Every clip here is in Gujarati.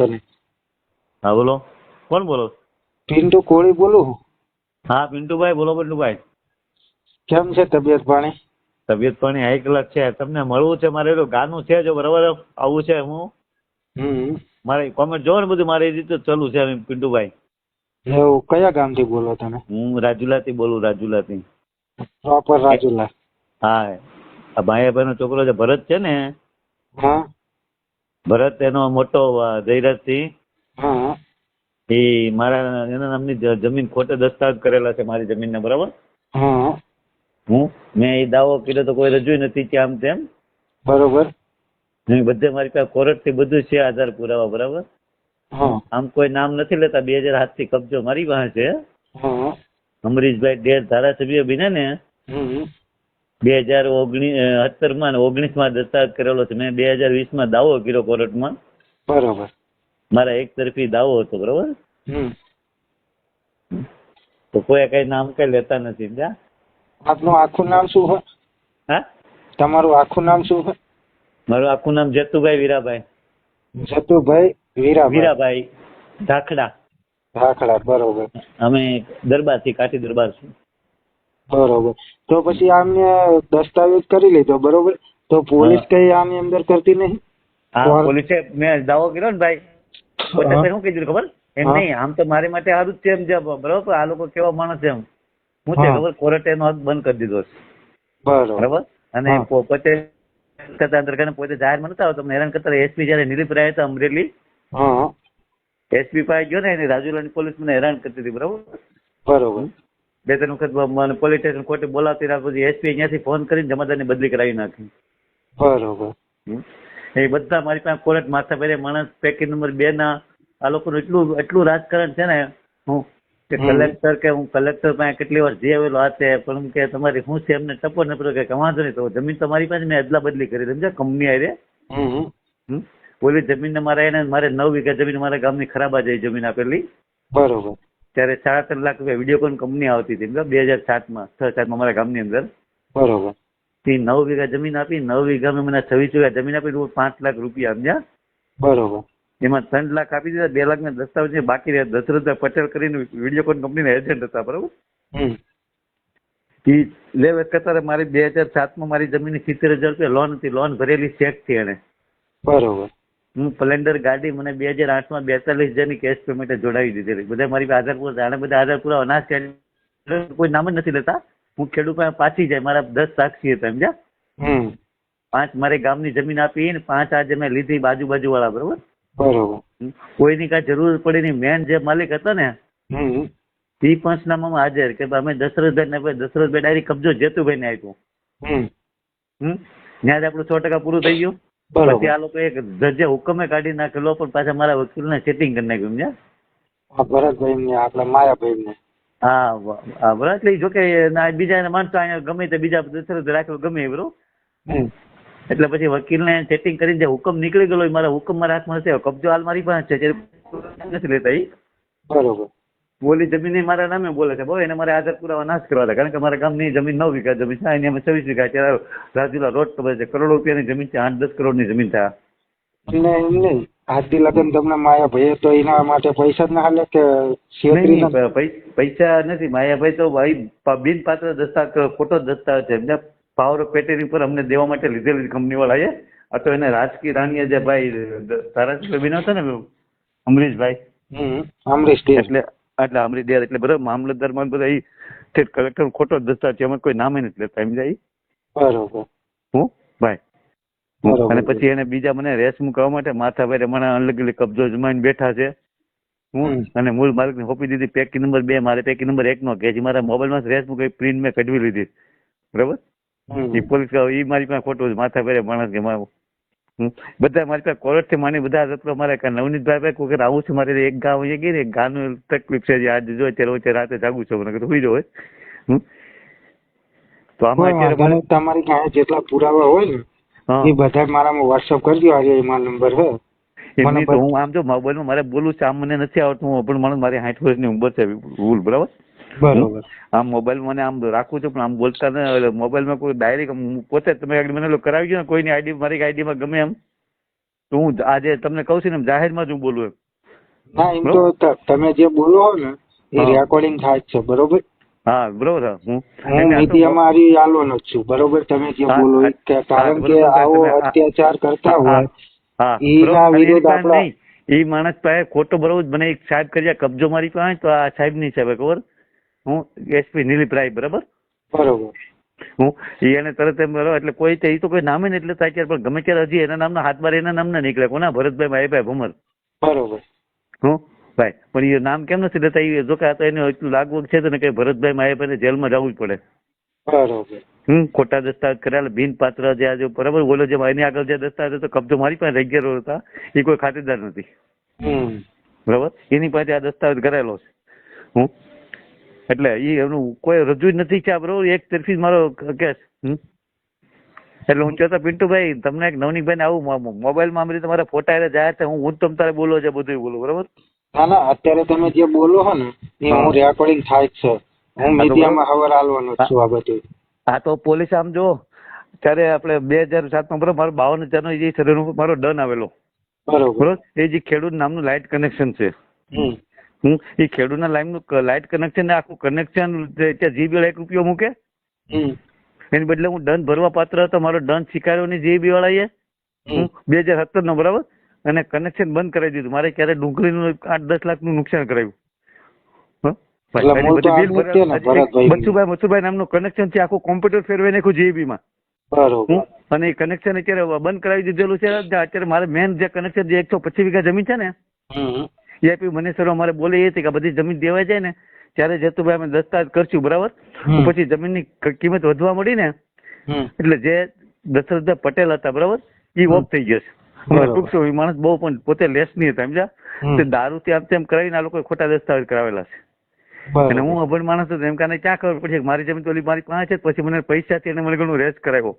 તને. હા બોલો, કોણ બોલો? પિન્ટુ કોળી બોલું. હા પિન્ટુભાઈ બોલો. પિન્ટુભાઈ કેમ છે તબિયત પાણી? તબિયત પાણી હાઈ ક્લાસ છે. તમને મળવું છે, મારે એનું ગાનું છે, જો બરાબર આવું છે. હું મારે કોમેન્ટ જોવો ને બધું મારી રીતે ચાલુ છે પિન્ટુભાઈ. એવું કયા ગામથી બોલો તમે? હું રાજુલાથી બોલું, રાજુલાથી. પ્રોપર રાજુલા? હા, આ ભાઈ નો છોકરો છે ભરત છે ને, હા ભરત એનો મોટો જયરાજસિંહ, હા એ મારા એના નામની જમીન ખોટે દસ્તાવેજ કરેલા છે મારી જમીનના, બરાબર. હા મેં એ દાવો કર્યો તો કોઈ રજૂ નથી કે આમ તેમ. બરોબર. બધે મારી પાસે કોર્ટ થી બધું છે, આધાર પુરાવા, બરાબર. હા આમ કોઈ નામ નથી લેતા. 2007 થી કબજો મારી પાસે છે. હા અમરીશભાઈ ડેર ધારાસભ્ય બન્યા ને 2017 માં 19 માં દસ્તાવેજ કરેલો છે. મેં 2020 માં દાવો કર્યો કોર્ટમાં. બરોબર. મારા એક તરફી દાવો હતો, બરોબર. તો કોઈ કઈ નામ કઈ લેતા નથી. આપનું આખું નામ શું છે? હા, તમારું આખું નામ શું છે? મારું આખું નામ જતુભાઈ વીરાભાઈ. જતુભાઈ વીરાભાઈ ધાખડા. ધાખડા, બરોબર. અમે દરબાર થી, કાઠી દરબાર છું. બરોબર. તો પછી આમને દસ્તાવેજ કરી લીધો, બરોબર. તો પોલીસ કઈ આની અંદર કરતી નહીં? હા, પોલીસે મેં દાવો કર્યો ને ભાઈ, પોતે શું કીધું ખબર? એમ નહીં, આમ તો મારી માટે સારું જ છે એમ છે, બરોબર. આ લોકો કેવા માણસ એમ શું છે ખબર? કોર્ટે એનો હક બંધ કરી દીધો છે, બરોબર. અને પોતે પોતે જાહેરમાં નતા આવતા, તમને હેરાન કરતા. એસપી જયારે નિલીપ રહ્યા હતા અમરેલી, એસપી પાસે ગયો ને, રાજુલાની પોલીસ મને હેરાન કરતી હતી, બરોબર. 2-3 વખત મને પોલીસ સ્ટેશન કોર્ટે બોલાવતી રાખ, પછી એસપી અહીંયાથી ફોન કરીને જમાદારની બદલી કરાવી નાખી, બરોબર. એ બધા મારી પાસે કોર્ટ માથા પહેરે માણસ. પેકી નંબર 2 ના આ લોકોનું એટલું રાજકારણ છે ને, હું કે કલેક્ટર કે હું કલેક્ટર પાસે કેટલી વાર જઈ આવેલો આ છે, પણ કે તમારી શું છે એમને ટપો ન પડ્યો કે વાંધો નહીં, તો જમીન તો મારી પાસે મેં અદલા બદલી કરી સમજ્યા, કંપની આવી. ઓલી જમીન મારે 9 વીઘા જમીન મારા ગામની ખરાબ આ જઈ જમીન આપેલી, બરોબર. ત્યારે 3.5 લાખ રૂપિયા વિડીયોકોન કંપની આવતી હતી 2007 માં 6-7 મારા ગામની અંદર, બરોબર. 9 વીઘા જમીન આપી, 9 વીઘામાં મને 26 વીઘા જમીન આપી, 5 લાખ રૂપિયા સમજ્યા, બરોબર. એમાં 3 લાખ આપી દીધા, 2 લાખ ના દસ્તાવેજ બાકી રહ્યા. દશરથભાઈ પટેલ કરીને વિડીયોકોન કંપનીના એજન્ટ હતા, બરોબર. લે કરતા મારી 2007 માં મારી જમીન 70,000 રૂપિયા લોન હતી, લોન ભરેલી ચેક થી એને, બરોબર. હું સ્પ્લેન્ડર ગાડી મને 2008 માં 42,000 ની કેશ પેમેન્ટ જોડાવી દીધેલી. બધા મારી પાસે આધાર પુરાવા, આને બધા આધાર પુરાવા અનાજ કોઈ નામ જ નથી લેતા. હું ખેડૂત પાસે પાછી જાય, મારા 10 સાક્ષી હતા સમજ્યા. 5 મારી ગામની જમીન આપી ને 5 આજે મેં લીધી બાજુ વાળા, બરોબર. બરોબર. કોઈની કઈ જરૂર પડી નહીં. મેન જે માલિક હતા ને એ પંચનામામાં હાજર કે અમે દશરથભાઈ ડાયરેક્ટ કબજો જેતુભાઈ ને આપ્યો. ત્યાં જ આપણું 100% પૂરું થઈ ગયું. પછી આ લોકો એક જજે હુકમે કાઢી નાખેલો, પણ પાછા મારા વકીલને સેટિંગ કરી નાખ્યું સમજ્યા, ભરતભાઈ ને આપણા માયાભાઈ ને. હા બરાબર. એટલે જોકે બીજા માણસો અહીંયા ગમે તે બીજા દશરથ રાખેલો ગમે એ, બરોબર. એટલે પછી વકીલને સેટિંગ કરીને જે હુકમ નીકળી ગયેલો, મારા હુકમ મારા હાથમાં હશે, કબજો હાલ મારી પાસે છે, નથી લેતા એ, બરોબર. બોલી જમીન મારા નામે બોલે છે, એને મારે આધાર પુરાવા નાશ કરવા હતા, કારણ કે મારા ગામની જમીન 9 વીઘા જમીન છે, એની અમે 26 વીઘા છે. રાજુલા રોડ ખબર છે, કરોડો રૂપિયાની જમીન છે, 8-10 કરોડની જમીન થાય. એમને આજથી લગન તમને માયાભાઈ તો એના માટે પૈસા જ ના હાલે કે? પૈસા નથી. માયાભાઈ તો ભાઈ બિનપાત્ર દસ્તાવેજ, ખોટો દસ્તાવેજ છે. પાવર ઓફ પેટેરી પર અમને દેવા માટે લીધેલી કંપની વાળાએ. આ તો એને રાજકીય રાણીએ જે ભાઈ ધારાસભ્ય બન્યા હતા ને અમરીશભાઈ, એટલે અમરીશ ડેર, એટલે બરાબર મામલતદારમાં બધા સ્ટેટ કલેક્ટર ખોટો દસ્તાવેજ છે, એમાં કોઈ નામે નથી લેતા એમ જાય, બરોબર. હું ભાઈ અને પછી એને બીજા મને રેસ મૂકવા માટે માથા ભાઈ મને અનલગીલી કબજો જમાઈને બેઠા છે. હું અને મૂળ માલિકને સોંપી દીધી પેકી નંબર 2, મારે પેકી નંબર 1 નો કે મારા મોબાઈલમાં રેસ મૂકી પ્રિન્ટ મેં કઢવી લીધી, બરાબર. એ પોલીસ એ મારી પાસે ખોટું માથા ભાઈ માણસ કે બધા મારી પાસે કોર્ટ થી માની બધા જતો મારે નવનીતભાઈ કોઈ આવું છું, મારે એક ગામ ગઈ ને ગાનું તકલીફ છે, આજે જો અત્યારે રાતે જાગું છું મને સુઈ જવું હોય. તો આમાં તમારી પાસે જેટલા પુરાવા હોય ને એ બધા મારામાં વોટ્સઅપ કરી દો. આજે એમાં નંબર છે. હું આમ જો મોબાઈલમાં મારે બોલું છું, આમ મને નથી આવડતું, પણ મારી 60 વર્ષની ઉંમર છે, ભૂલ, બરાબર. બરોબર. આમ મોબાઈલ મને આમ રાખું છું, પણ આમ બોલતા ને મોબાઈલમાં કોઈ ડાયરેક્ટ પોતે તમે મને કરાવી ગયો ને કોઈની આઈડી મારી આઈડીમાં ગમે એમ તો હું આજે તમને કહું છું ને જાહેરમાં જ હું બોલું એમ. ના એમ તો તમે જે બોલો છો ને એ હા. રેકોર્ડિંગ થાય જ છે બરોબર. હા બરોબર હું એટલે આ તો મીડિયામાં હારી આલવાનો જ છું બરોબર. તમે જે હા, બોલો હા, એ હા, કારણ કે બરોબર છે. આવો તમે અત્યાચાર કરતા હા, હોય હા, બરોબર. એના ખાલી એની વિરુદ્ધ પાસે આપડા નહીં, એ માણસ પાસે ખોટો બરોબર મને એક સાહેબ કરી કબજો મારી પાસે, તો આ સાહેબ ની સાહેબ ખબર, હું એસપી નિલીપ રાય બરાબર. બરોબર. હું એને તરત એમ બરોબર એટલે કોઈ એ તો કોઈ નામે ને એટલે થાય પણ ગમે ત્યારે હજી એના નામના હાથ બાર એના નામના નીકળે કોના ભરતભાઈ માહીભાઈ ભમર. બરોબર. હું ભાઈ પણ એ નામ કેમ નથી લેતા એ જો કે આ તો એને એટલું લાગવું છે ને કે ભરતભાઈ માહીભાઈને જેલમાં જવું જ પડે. બરોબર. ખોટા દસ્તાવેજ કરેલા બિન પાત્ર જે આજે બરાબર બોલો જે એની આગળ જે દસ્તાવેજ હતો કબજો મારી પાસે રહી ગયેલો હતા એ કોઈ ખાતેદાર નથી. બરાબર એની પાસે આ દસ્તાવેજ કરેલો છે. હું એટલે એનું કોઈ રજૂ જ નથી કે આ બરોબર એક તરફી મારો કેસ. એટલે હું કહેતો પિન્ટુભાઈ તમને એક નવનીકભાઈ ને આવું મોબાઈલમાં આમ રીતે તમારા ફોટા એટલે જાય છે હું જ તમ તારે બોલો છે બધું બોલું બરોબર. ના ના અત્યારે તમે જે બોલો છો ને એ હું રેકોર્ડિંગ થાય જ છે. હું મીડિયામાં ખબર આલવાનો જ છું આ બધું. હા તો પોલીસ આમ જો ત્યારે આપણે 2007 બરોબર મારો 52,000 નો જે શરીર મારો દંડ આવેલો બરોબર. એ જે ખેડૂત નામનું લાઇટ કનેક્શન છે. એ ખેડૂતના લાઇટ કનેક્શન આખું કનેક્શન ત્યાં જીબી વાળા ₹1 મૂકે એની બદલે હું દંડ ભરવા પાત્ર હતો. મારો દંડ સ્વીકાર્યો નહીં જીબી વાળાએ 2017 નો બરાબર. અને કનેક્શન બંધ કરાવી દીધું. મારે ક્યારે ડુંગળીનું 8-10 લાખનું નુકસાન કરાવ્યું. મથુરભાઈ નામનું કનેક્શન છે આખું કોમ્પ્યુટર ફેરવાઈ નાખ્યું જીબી માં. અને એ કનેક્શન અત્યારે બંધ કરાવી દીધેલું છે. અત્યારે મારે મેન જે કનેક્શન જે 125 વીઘા જમીન છે ને એ મને સર અમારે બોલે એ હતી કે બધી જમીન દેવાઈ જાય ને ત્યારે જતુભાઈ અમે દસ્તાવેજ કરશું બરાબર. પછી જમીનની કિંમત વધવા મળી ને એટલે જે દશરથભાઈ પટેલ હતા બરાબર એ ઓફ થઈ ગયો છે. ટૂંક સમય માણસ બહુ પણ પોતે લેસ નહીં હતા સમજ્યા. દારૂ આમ તેમ કરાવીને આ લોકો ખોટા દસ્તાવેજ કરાવેલા છે. અને હું અભણ માણસ હતો એમ કાને ક્યાં ખબર પડશે મારી જમીન તો મારી પાસે છે. પછી મને પૈસાથી એને મને ઘણું રેસ કરાવ્યો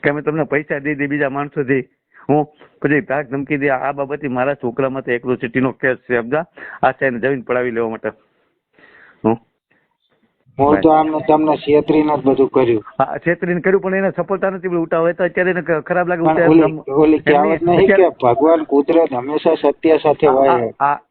કે અમે તમને પૈસા દઈ દે બીજા માણસોથી. હું પછી ધાક ધમકી દે આ બાબતે મારા છોકરામાં તો એક્રોસિટીનો કેસ છે સમજા. આ સાહેબ જમીન પડાવી લેવા માટે. હું તો આમ તમને છેતરીને જ બધું કર્યું. હા છેતરીને કર્યું પણ એને સફળતા નથી ઉઠા હોય તો અત્યારે એને ખરાબ લાગે. ઓલી કહેવત નહીં કે ભગવાન કુદરત હંમેશા સત્ય સાથે હોય.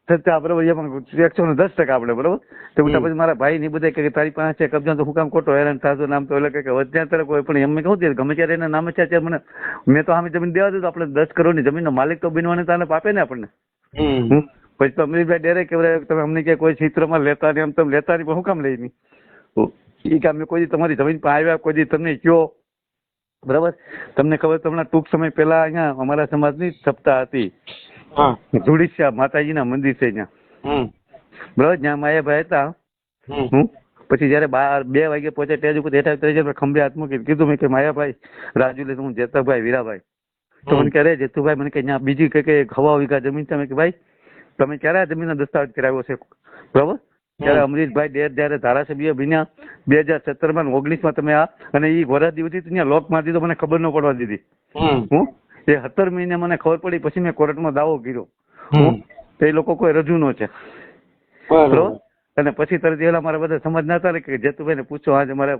સત્ય બરોબર 110% આપણે બરોબર. તો ઉઠા પછી મારા ભાઈ ની બધા કે તારી પાસે છે કબજા તો હું કામ ખોટો હેરાન થતો નામ તો એટલે કે વધ્યા તરફ કોઈ પણ એમ કહું ગમે ત્યારે એના નામે છે મને મેં તો સામે જમીન દેવા દીધું. આપણે 10 કરોડની જમીનનો માલિક તો બનવાની તાને પાપે ને આપણને. પછી તો અમરીશભાઈ ડેરે કે તમે અમને કે કોઈ ચિત્રમાં લેતા નહીં આમ તમે લેતા નહીં પણ હું કામ લઈ નહીં. એ કે અમે કોઈ તમારી જમીન પર આવ્યા કોઈ તમને કયો બરાબર. તમને ખબર તમને ટૂંક સમય પહેલા અહીંયા અમારા સમાજની સપ્તાહ હતી ધુડીશ્યા માતાજીના મંદિર છે ત્યાં બરાબર. જ્યાં માયાભાઈ હતા. પછી જયારે 2 વાગે પહોંચે સ્ટેજ ઉપર હેઠા ઉતરી ખંભે હાથ મૂકી કીધું મેં કે માયાભાઈ રાજુ લે હું જેતાભાઈ વીરાભાઈ. તો મને કે જેતુભાઈ મને કે ત્યાં બીજી કઈ હવા વીઘા જમીન છે. કે ભાઈ તમે ક્યારે આ જમીનનો દસ્તાવેજ કરાવ્યો છે બરાબર. ત્યારે અમરીશભાઈ ડેર જયારે ધારાસભ્ય બન્યા 2017 19 તમે આ અને એ વરસ દિવસથી ત્યાં લોક મારી દીધો મને ખબર ન પડવા દીધી. એ 17 મહિને મને ખબર પડી પછી મેં કોર્ટમાં દાવો કર્યો. તો એ લોકો કોઈ રજૂ ન છે બરોબર. અને પછી તરત એલા મારા બધા સમજના હતા કે જેતુભાઈ ને પૂછો આજે મારે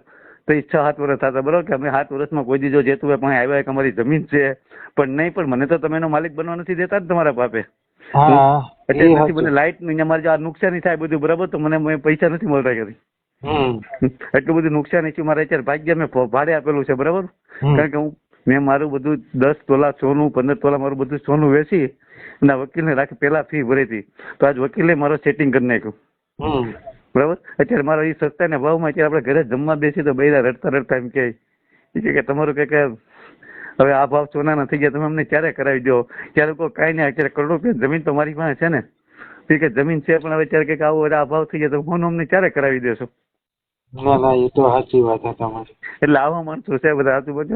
6-7 વર્ષ થતા બરોબર કે અમે 7 વર્ષમાં કોઈ દીધો જેતુભાઈ પાસે આવ્યા કે અમારી જમીન છે પણ નહીં પણ મને તો તમે એનો માલિક બનવા નથી દેતા ને તમારા બાપે. એટલે પછી મને લાઈટ અમારે આ નુકસાની થાય બધું બરાબર તો મને પૈસા નથી મળતા કરી. એટલું બધું નુકસાની છે મારે અત્યારે ભાગ્ય મેં ભાડે આપેલું છે બરાબર. કારણ કે મેં મારું બધું 10 તોલા સોનું 15 તોલા મારું બધું સોનું વેચી અને વકીલને રાખી પેલા ફી ભરી હતી. તો આજ વકીલે મારો સેટિંગ કરી નાખ્યું બરાબર. અત્યારે મારો એ સસ્તાના ભાવમાં અત્યારે આપણે ઘરે જમવા બેસી તો બૈરા રડતા રડતા એમ કે તમારું કે હવે આ ભાવ સોનાના થઈ ગયા તમે અમને ક્યારે કરાવી દો. ત્યારે કોઈ કાંઈ નહીં અત્યારે કરોડો રૂપિયા જમીન તો મારી પાસે છે ને કે જમીન છે પણ હવે અત્યારે કે આવું આ ભાવ થઈ ગયા તો હું અમને ક્યારે કરાવી દેશો. ના ના એ તો સાચી વાત છે તમારી. એટલે આવા માણસો છે બધા આજુબાજુ.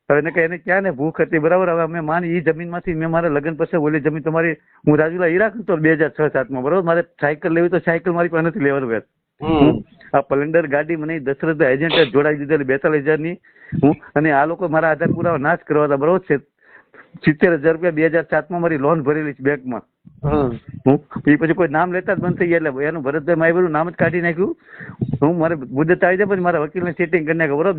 હવે એને ક્યાં ને ભૂખ હતી બરાબર. હવે અમે માની એ જમીનમાંથી મેં મારા લગ્ન પછી ઓલી જમીન તમારી હું રાજુલા ઈ રાખું તો 2006-07 બરોબર. મારે સાયકલ લેવી તો સાયકલ મારી પાસે નથી લેવાનું વેત. આ સ્પ્લેન્ડર ગાડી મને દશરથ એજન્ટે જોડાઈ દીધેલી 42,000 ની. અને આ લોકો મારા આધાર પુરાવા નાશ કરવા હતા બરોબર છે. 70,000 રૂપિયા 2007 મારી લોન ભરેલી છે બેંકમાં. એ પછી કોઈ નામ લેતા જ બંધ થઈ ગયા એટલે એનું ભરતભાઈ માયનું નામ જ કાઢી નાખ્યું. હું મારે મુદત આવી જાય પછી મારા વકીલને સેટિંગ કરી નાખો બરોબર.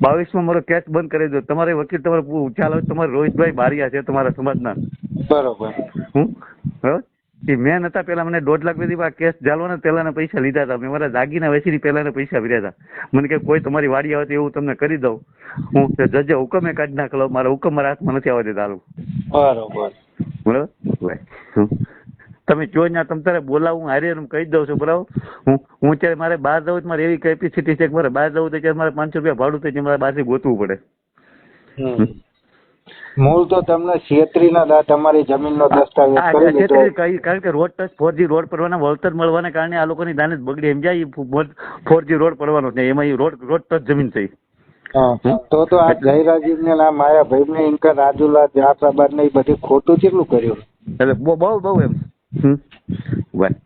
2022 મારો કેસ બંધ કરી દો. તમારે વકીલ તમારે ચાલો તમારે રોહિતભાઈ બારિયા છે તમારા સમાજના. બરોબર. બરોબર. એ મેન હતા પેલા મને 1.5 લાખ સુધી આ કેસ ચાલવાના પહેલાના પૈસા લીધા હતા. મેં મારા દાગીના વેચીને પહેલાના પૈસા ભર્યા હતા. મને કે કોઈ તમારી વાડી આવે તો એવું તમને કરી દઉં. હું જજે હુકમે કાઢી નાખલો. મારા હુકમ મારા હાથમાં નથી આવવા દેતા. બરોબર. બરાબર. તમે જો ને તમે તારે બોલાવું હારે કહી દઉં છું બરાબર. હું અત્યારે મારે બહાર જવું તો મારે એવી કેપેસિટી છે કે મારે બહાર જવું તો ત્યારે મારે 500 રૂપિયા ભાડું થઈ જાય. મારે બહારથી ગોતવું પડે. મૂળ તો તમને છેતરીના તમારી જમીનનો દસ્તાવેજ કરી દીધો. કારણ કે રોડ ટચ 4G રોડ પડવાના વળતર મળવાના કારણે આ લોકોની દાનત બગડી. એમ જાય 4G રોડ પડવાનો છે એમાં રોડ ટચ જમીન થઈ. તો આ જયરાજીવ ને આ માયાભાઈ ને ઇનકા રાજુલા જાફરાબાદ ને એ બધી ખોટું કેટલું કર્યું. એટલે બહુ એમ ભાઈ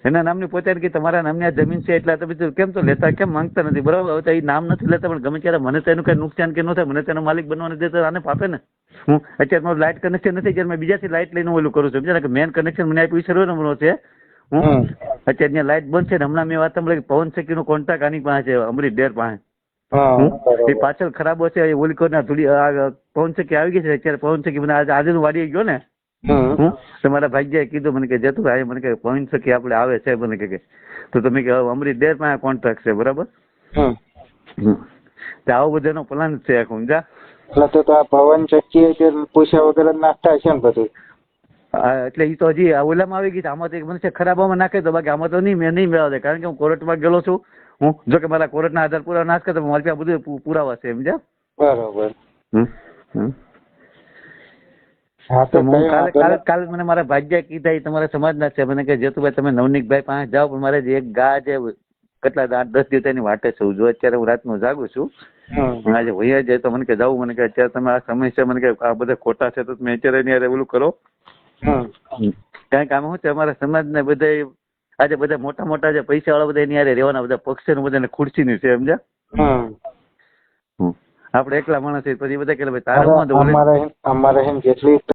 એના નામની પોતાને કે તમારા નામની આ જમીન છે એટલે તમે કેમ તો લેતા કેમ માંગતા નથી બરાબર. હવે તો એ નામ નથી લેતા પણ ગમે ત્યારે મને તેનું કઈ નુકસાન કે ન થાય મને તેનો માલિક બનવા નથી દેતા આને પાપે ને. હું અત્યારે મારું લાઇટ કનેક્શન નથી જ્યારે મેં બીજાથી લાઇટ લઈને ઓલું કરું છું સમજ્યા કે મેન કનેક્શન મને આપ્યું સર્વે નંબરનો છે. હું અત્યારે ત્યાં લાઇટ બંધ છે ને હમણાં મેં વાત સાંભળી પવન સખીનો કોન્ટ્રાક્ટ આની પાસે છે અમરીશ ડેર પાસે. એ પાછળ ખરાબો છે ઓલી કોના થોડી પવન સખી આવી ગઈ છે અત્યારે. પવન સખી મને આજે વાડી ગયો ને તમારા ભાગ્યાએ કીધું મને કે જતું ભાઈ મને કે પવન સખી આપણે આવે છે મને કે તો તમે કે અમરીશ ડેર પાસે કોન્ટ્રાક્ટ છે બરાબર. આવો બધાનો પ્લાન છે આખું સમજા. એટલે તો આ પવન ચક્કી પૂછ્યા વગર જ નાખતા છે ને બધું. એટલે એ તો હજી ઓલામાં આવી ગઈ છે. આમાં તો મને છે ખરાબામાં નાખે તો બાકી આમાં તો નહીં મેળવા દે કારણ કે હું કોર્ટમાં ગયેલો છું. હું જો કે મારા કોર્ટના આધાર પુરાવા નાશ કરતો મારી પાસે બધું પુરાવા છે સમજ્યા. બરોબર. હા તો કાલે મને મારા ભાગ્યા કીધા તમારા સમાજના છે મને કે જેતુભાઈ તમે નવનીકભાઈ પાસે જાઓ પણ મારે એક ગા છે કેટલા 8-10 દિવસની વાટે છું. જો અત્યારે હું રાતનું જાગું છું આજે વૈયા જાય તો મને કે જાવું મને કે અત્યારે તમે આ સમય છે મને કે આ બધા ખોટા છે તો તમે અત્યારે ઓલું કરો. કારણ કે આમાં શું છે અમારા સમાજને બધા આજે બધા મોટા મોટા જે પૈસા વાળા બધા એની રહેવાના બધા પક્ષ ને બધા ખુરશીની છે સમજ્યા. આપણે એકલા માણસ પછી બધા કે તારે અમારે જેટલી